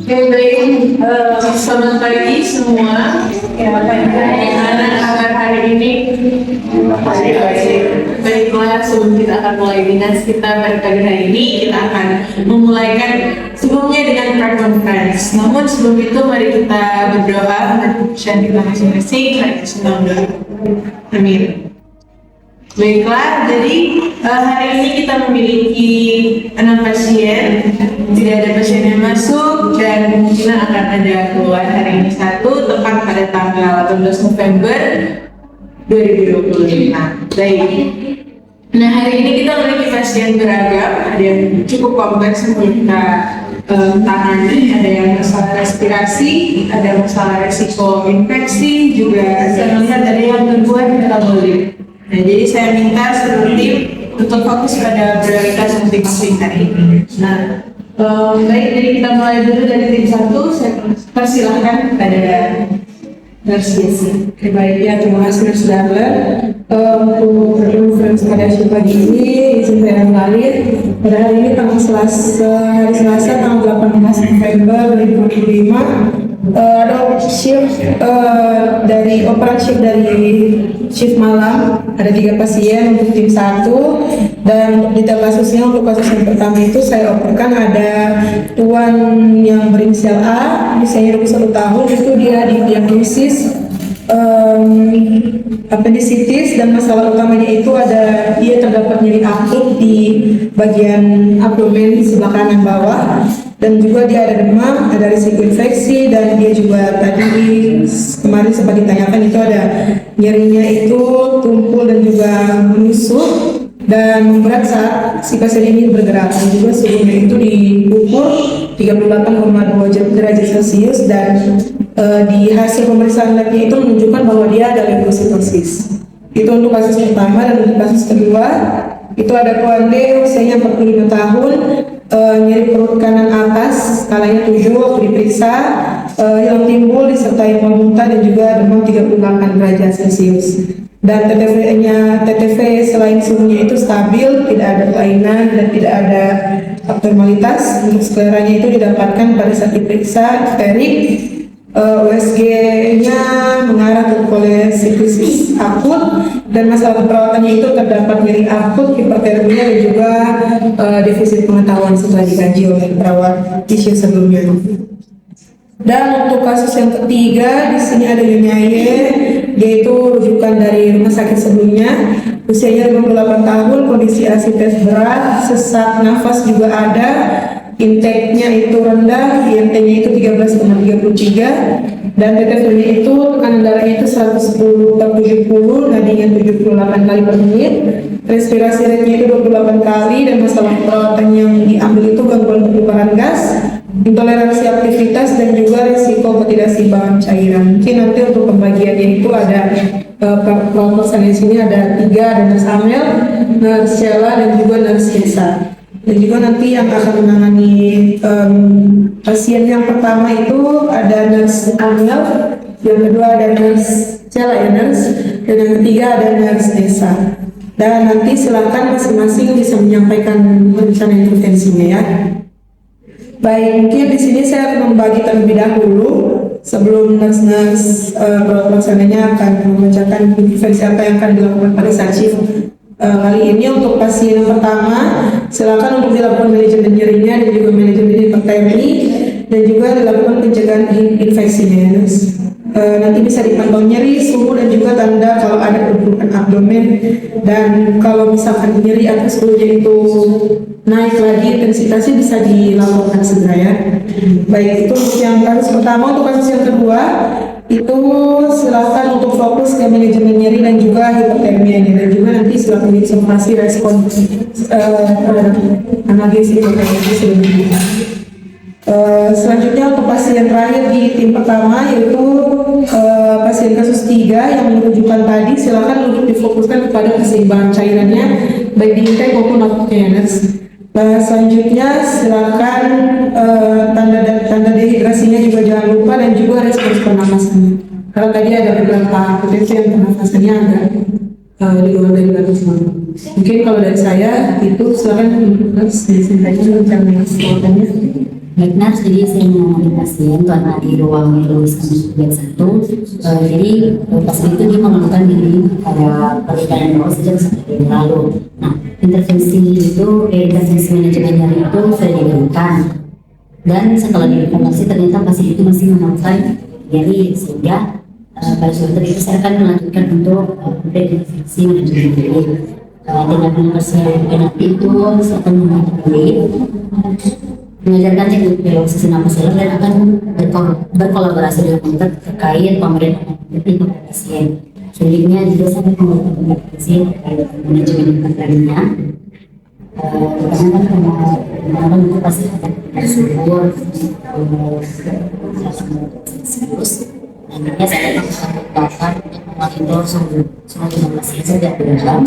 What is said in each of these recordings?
Baik, selamat pagi semua. Ya, bagaimana kabar hari ini? Baiklah, sebelum kita akan mulai dinas kita pada pagi hari ini, kita akan memulaikan sebelumnya dengan prayer conference. Namun sebelum itu, mari kita berdoa dan kita masing-masing. Mari kita berdoa. Amin. Baiklah, jadi hari ini kita memiliki 6 pasien, tidak ada pasien yang masuk dan kemungkinan akan ada keluar hari ini satu, tepat pada tanggal 18 November 2025. Baik. Nah, hari ini kita memiliki pasien beragam, ada yang cukup kompleks yang perlu kita tangani, ada yang masalah respirasi, ada masalah resiko infeksi, juga saya melihat ada yang gangguan metabolik. Nah, jadi saya minta seluruh tim untuk fokus pada prioritas masing-masing hari ini. Nah, baik, jadi kita mulai dulu dari tim 1. Saya persilahkan kepada Nurse Yesi. Baik, ya, terima kasih Nurse Darla. Untuk conference pada pagi ini, izin saya mengalir. Pada hari ini hari Selasa tanggal 18 November 2025. Ada shift dari shift malam, ada 3 pasien untuk tim 1, dan untuk detail kasusnya, untuk kasus yang pertama itu saya operkan ada tuan yang berinisial A, usianya 21 tahun, itu dia didiagnosis appendicitis, dan masalah utamanya itu ada dia terdapat nyeri akut di bagian abdomen sebelah kanan bawah, dan juga dia ada demam, ada risiko infeksi, dan dia juga tadi kemarin sempat ditanyakan itu ada nyerinya itu tumpul dan juga menusuk dan memberat saat si pasien ini bergerak, dan juga suhunya itu diukur 38,2 derajat Celcius, dan di hasil pemeriksaan labnya itu menunjukkan bahwa dia ada leukositosis. Itu untuk kasus pertama. Dan untuk kasus kedua itu ada tuan D, usianya 45 tahun, nyeri perut kanan atas, skalanya 7 waktu diperiksa, yang timbul disertai mual muntah dan juga demam 38 derajat Celcius. Dan TTV selain suhunya itu stabil, tidak ada kelainan dan tidak ada abnormalitas. Untuk skleranya itu didapatkan pada saat diperiksa ferik. USG-nya mengarah ke kolesitosis akut, dan masalah perawatannya itu terdapat nyeri akut, hipertermia, dan juga defisit pengetahuan setelah dikaji oleh perawat tisu sebelumnya. Dan untuk kasus yang ketiga, di sini ada Nyonya Y, dia itu rujukan dari rumah sakit sebelumnya, usianya 58 tahun, kondisi asites berat, sesak nafas juga ada, intake-nya itu rendah, INT-nya itu 13,33, dan TTV-nya itu tekanan darahnya itu 110/70, nadinya 78 kali per menit, respirasi rate-nya itu 28 kali, dan masalah perawatan yang diambil itu gangguan pertukaran gas, intoleransi aktivitas, dan juga risiko ketidakseimbangan cairan. Mungkin nanti untuk pembagiannya itu ada perawatan di sini ada 3, ada Nurse Amel, Nurse Sheila, dan juga Nurse Yesa. Dan juga nanti yang akan menangani pasien yang pertama itu ada Nurse Amel, yang kedua ada Nurse Sheila ya Nurse, dan yang ketiga ada Nurse Yesa. Dan nanti silakan masing-masing bisa menyampaikan rencana intervensinya ya. Baik, mungkin di sini saya akan membagi terlebih dahulu sebelum nurse pelaksananya akan membacakan intervensi apa yang akan dilakukan pada saat shift kali ini. Untuk pasien yang pertama, silakan untuk dilakukan manajemen nyerinya dan juga manajemen hipertermi, dan juga dilakukan pencegahan infeksinya. Nanti bisa dipantau nyeri, suhu, dan juga tanda kalau ada perburukan abdomen, dan kalau misalkan nyeri atau suhunya itu naik lagi intensitasnya bisa dilaporkan segera ya. Baik, itu untuk yang kasus pertama. Untuk kasus yang kedua itu silakan untuk fokus ke manajemen nyeri dan juga hipotermia, dan juga nanti silakan diobservasi respon analgesia sebelumnya. Selanjutnya untuk pasien terakhir di tim pertama yaitu pasien kasus 3 yang menunjukkan tadi, silakan untuk difokuskan kepada keseimbangan cairannya baik di intake maupun outputnya. Selanjutnya silakan tanda dehidrasinya juga jangan lupa, dan juga respons pernafasannya, karena tadi ada beberapa potensi yang pernafasannya agak di luar dari batas normal. Mungkin kalau dari saya itu silakan harus disampaikan rencana kesehatannya. Baik Nars, jadi saya menangani pasien karena di ruang Louis Kamar 1. Jadi pasien itu dia mengeluhkan diri pada perikanan bawah sejak 1 bulan lalu. Nah, intervensi manajemen nyeri itu sudah diberikan. Dan setelah dievaluasi ternyata pasien itu masih mengalami nyeri, sehingga pada suatu itu saya akan melanjutkan untuk intervensi manajemen nyeri. Dengan pasien nanti itu saya akan mengajarkan teknik relaksasi napas dalam dan akan berkolaborasi dengan dokter terkait pemerintah kepada pasien. Selanjutnya juga saya menggunakan pasien terkait manajemen pertaniannya. Karena kan itu pasti akan tersubur serius. Nantinya saya akan dapat mengatur semua pasien setiap bulan.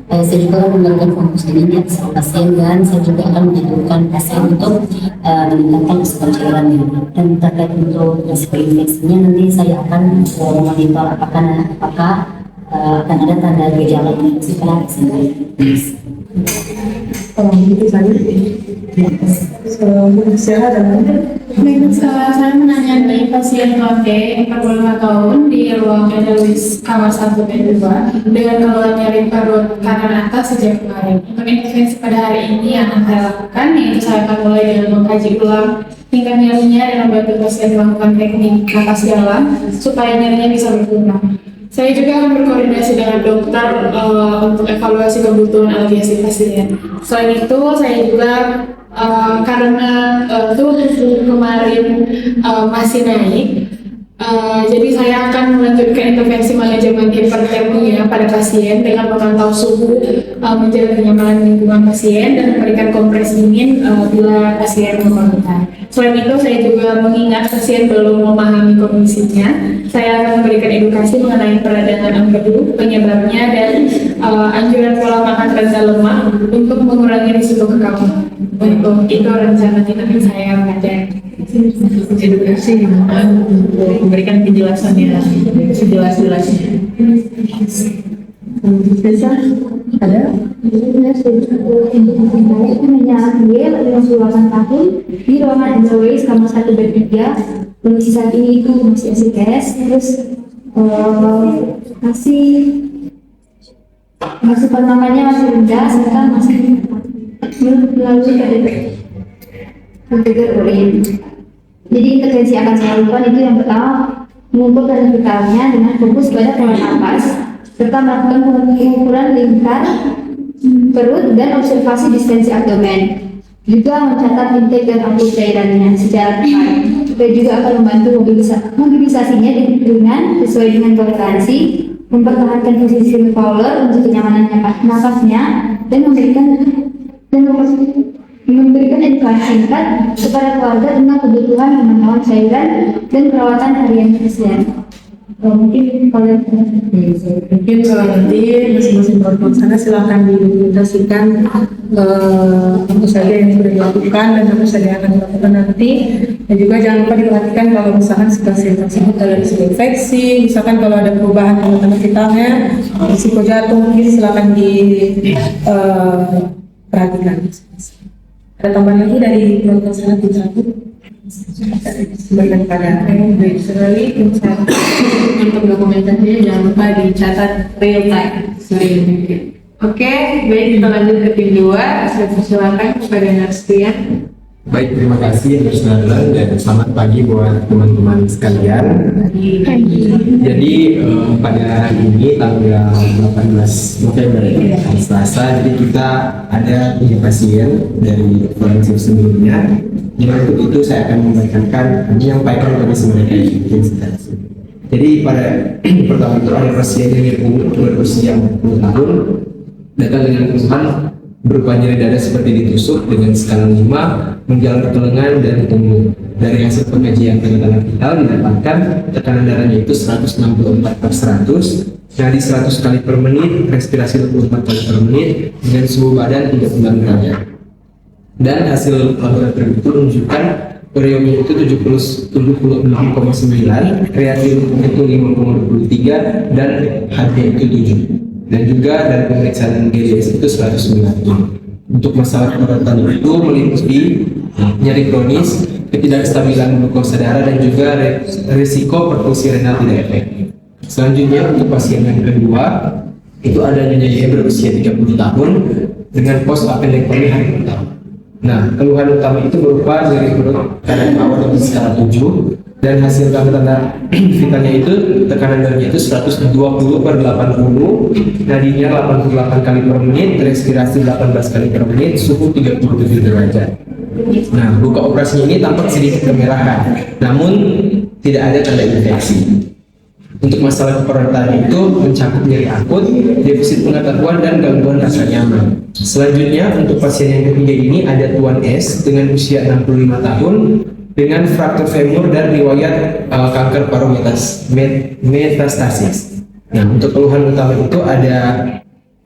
Saya juga akan memberikan fokus ini sama pasien dan saya juga akan mengajukan pasien untuk meningkatkan asupan cairannya. Dan terkait untuk risiko infeksinya nanti saya akan memonitor apakah akan ada tanda gejala infeksi pada pasien. Itu saja. Sehat dan Saya menanyai pasien Londe 45 tahun di ruang Louis Kamar 1 dan 2 dengan keluhan nyeri perut kanan atas sejak kemarin. Untuk intervensi pada hari ini yang akan saya lakukan, yaitu saya akan mulai dengan mengkaji ulang tingkat nyerinya dan membantu pasien melakukan teknik napas dalam supaya nyerinya bisa berkurang. Saya juga akan berkoordinasi dengan dokter untuk evaluasi kebutuhan aliasi pasien. Selain itu, saya juga karena tubuh kemarin masih naik, jadi saya akan melanjutkan intervensi manajemen hipertermia pada pasien dengan memantau suhu, menjaga kenyamanan lingkungan pasien, dan memberikan kompres dingin bila pasien memerlukan. Selain itu, saya juga mengingat pasien belum memahami kondisinya. Saya akan memberikan edukasi mengenai peradangan empedu, penyebabnya, dan anjuran pola makan rendah lemak untuk mengurangi risiko kekaman. Untuk itu rencana tindakan saya mengajar edukasi untuk memberikan penjelasannya sejelas-jelasnya. bisa ada. Dengan 28 tahun di ruangan Louis Kamar 1 dan 3. Kondisi saat ini itu masih ACTS, terus masih pernamannya masih rendah, serta masih melalui KDP Configure Urin. Jadi intervensi akan saya lakukan itu yang pertama, mengumpulkan vitalnya dengan fokus pada pola nafas, serta melakukan pengukuran lingkar perut dan observasi distensi abdomen. Juga mencatat intake dan output cairannya secara tepat. Dan juga akan membantu mobilisasinya dengan sesuai dengan toleransi, mempertahankan posisi Fowler untuk kenyamanan nafasnya, dan memberikan edukasi singkat kepada keluarga tentang kebutuhan pemantauan cairan dan perawatan harian pasien. Mungkin kalau nanti masing-masing pelaksana silakan didokumentasikan apa saja yang sudah dilakukan dan apa saja yang akan dilakukan nanti. Dan juga jangan lupa diperhatikan kalau misalkan si pasien tersebut ada risiko infeksi, misalkan kalau ada perubahan tanda-tanda vitalnya, risiko jatuh, mungkin silakan diperhatikan. Ada tambahan lagi dari pelaksana tim 1? Sebagian pada baik sekali untuk dokumentasinya jangan lupa dicatat real time. Oke, baik, kita lanjut ke tim 2. Saya persilakan kepada Narstian. Baik, terima kasih Nurse Nadlan dan selamat pagi buat teman-teman sekalian. Jadi pada hari ini tanggal 18 November hari Selasa, jadi kita ada 3 pasien dari forensik sebelumnya. Yang untuk itu saya akan menyampaikan kondisi mereka di intensitas. Jadi pada pertama itu ada pasien yang berusia 40 tahun datang dengan keluhan berupa nyeri dada seperti ditusuk dengan skala 5, menjalar ke lengan dan punggung. Dari hasil pengajian tanda-tanda vital didapatkan tekanan darahnya itu 164/100, nadi 100 kali per menit, respirasi 24 kali per menit, dengan suhu badan 39 derajat. Dan hasil laboratorium itu menunjukkan uriumnya itu 76,9, kreatin itu 5,23, dan HB itu 7. Dan juga dari pemeriksaan GDS itu 190. Untuk masalah perawatan itu meliputi nyeri kronis, ketidakstabilan glukosa darah dan juga risiko perfusi renal tidak efektif. Selanjutnya untuk pasien yang kedua itu ada nyonya Y berusia 30 tahun dengan post appendectomy hari pertama. Nah, keluhan utama itu berupa nyeri perut kanan bawah dengan skala 7 dan hasil gambar tanda vitalnya itu tekanan darahnya itu 120/80, nadinya 88 kali per menit, respirasi 18 kali per menit, suhu 37 derajat. Nah, luka operasinya ini tampak sedikit kemerahan, namun tidak ada tanda infeksi. Untuk masalah keperawatan itu mencakup nyeri akut, defisit pengetahuan dan gangguan rasa nyaman. Selanjutnya untuk pasien yang ketiga ini ada Tuan S dengan usia 65 tahun dengan fraktur femur dan riwayat kanker paru metastasis. Nah, untuk keluhan utama itu ada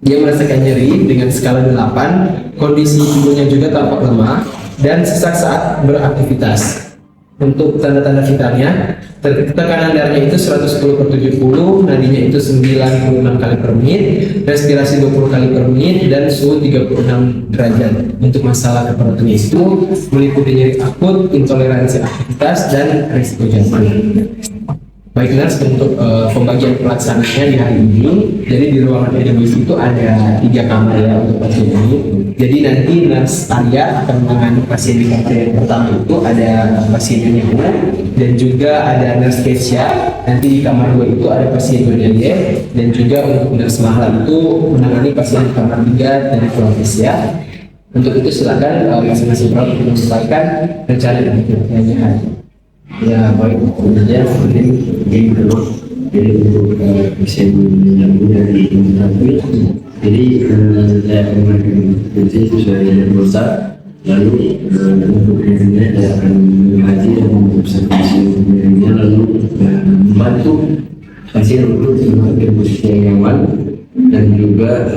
dia merasakan nyeri dengan skala 8, kondisi tubuhnya juga tampak lemah dan sesak saat beraktivitas. Untuk tanda-tanda vitalnya, tekanan darahnya itu 110/70, nadinya itu 96 kali per menit, respirasi 20 kali per menit, dan suhu 36 derajat. Untuk masalah keperawatan itu meliputi nyeri akut, intoleransi aktivitas, dan risiko jantung. Baik nurse, untuk pembagian pelaksanaannya di hari ini, jadi di ruangan EDWC itu ada 3 kamar ya untuk pasien ini. Jadi nanti nurse Arya akan menangani pasien di kamar yang pertama itu ada pasien Nyonya U dan juga ada nurse Kesia. Nanti di kamar 2 itu ada pasien Nyonya Y dan juga untuk nurse Mahla itu menangani pasien di kamar 3 dari Pulau Kesia. Untuk itu silakan masing-masing perawat menyampaikan rencana dan kerjanya hari. Ya baik, kemudian seperti ini dulu. Jadi untuk pasien yang dari Indonesia, jadi saya akan mengajukan sesuai dengan dosa. Lalu untuk ini saya akan mengkaji dan mengobservasi kemudiannya, lalu membantu pasien untuk semakin posisi yang nyaman dan juga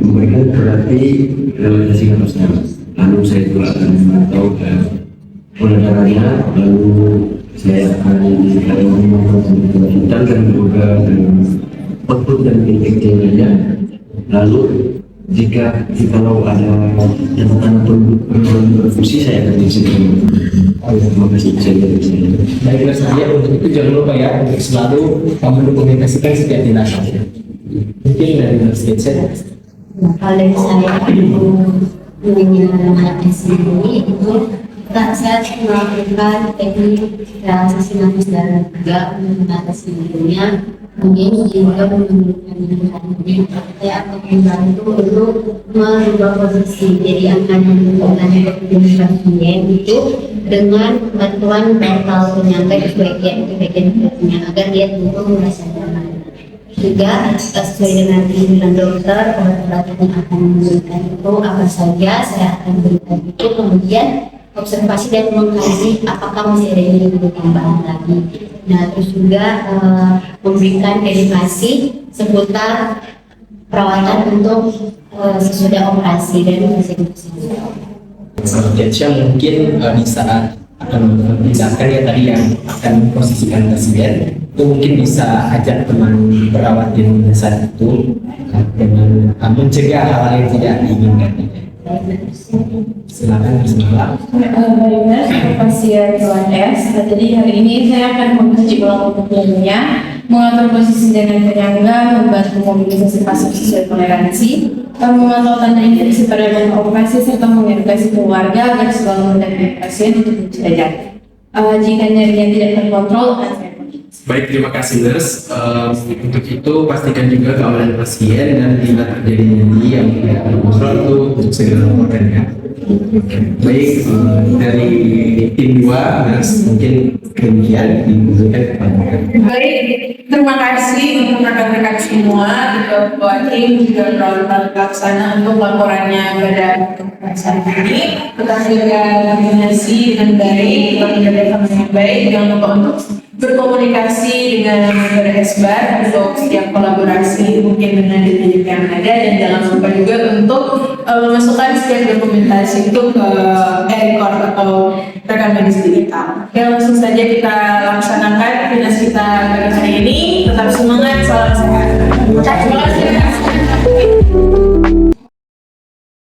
memberikan terapi relaksasi nafas. Lalu saya juga akan memantau pola darahnya, lalu saya akan memperhatikan dan juga output dan infeksinya. Lalu jika kalau ada catatan perfusi saya akan disediakan. Terima kasih. Baiklah saya untuk itu jangan lupa ya untuk selalu mendokumentasikan setiap tindakan. Mungkin dari nurse Kesia. Kalau dari saya mengenai sendiri itu saya melakukan teknik relaksasi nafas darah juga untuk mengatasi nyerinya. Kemudian juga menurunkan nyeri. Saya akan membantu untuk merubah posisi, jadi akan menentukan pasien itu dengan bantuan bantal penyangga di bagian kulitnya agar dia tentu merasa nyaman. Juga sesuai dengan anjuran dokter, obat-obatan yang akan memberikan itu apa saja saya akan berikan itu, kemudian observasi dan mengkaji apakah masih ada yang perlu tambahan lagi. Nah, terus juga memberikan edukasi seputar perawatan untuk sesudah operasi dan Kesia mungkin di saat akan tindakan ya tadi yang akan memposisikan pasien itu mungkin bisa ajak teman perawat yang saat itu dengan mencegah hal-hal yang tidak diinginkan. Silakan bismillah. Baiklah, untuk pasien Tuan S. Jadi hari ini saya akan mengkaji ulang problemnya, mengatur posisi dengan penyangga, membantu mobilisasi pasien sesuai toleransi, memantau tanda infeksi pada ruang operasi serta mengedukasi keluarga agar selalu mendampingi pasien untuk mencegah. Jika nyerinya tidak terkontrol, akan saya konsultasi. Baik, terima kasih nurse. Untuk itu pastikan juga keamanan pasien dan bila terjadi nyeri yang tidak terkontrol itu untuk segera laporkan ya. Baik, dari tim 2 nurse mungkin demikian diberikan kepada. Baik, terima kasih untuk rekan-rekan semua, ketua tim juga perawat pelaksana untuk laporannya pada pemeriksaan ini. Tetap jaga koordinasi dengan baik, tetap menjaga teman yang baik, jangan lupa untuk berkomunikasi dengan beresbar untuk setiap kolaborasi mungkin dengan tim yang ada, dan jangan lupa juga untuk memasukkan setiap dokumentasi itu ke e-record atau rekan medis digital. Oke, langsung saja kita laksanakan aktivitas kita pada hari ini. Tetap semangat, salam sehat. Terima kasih.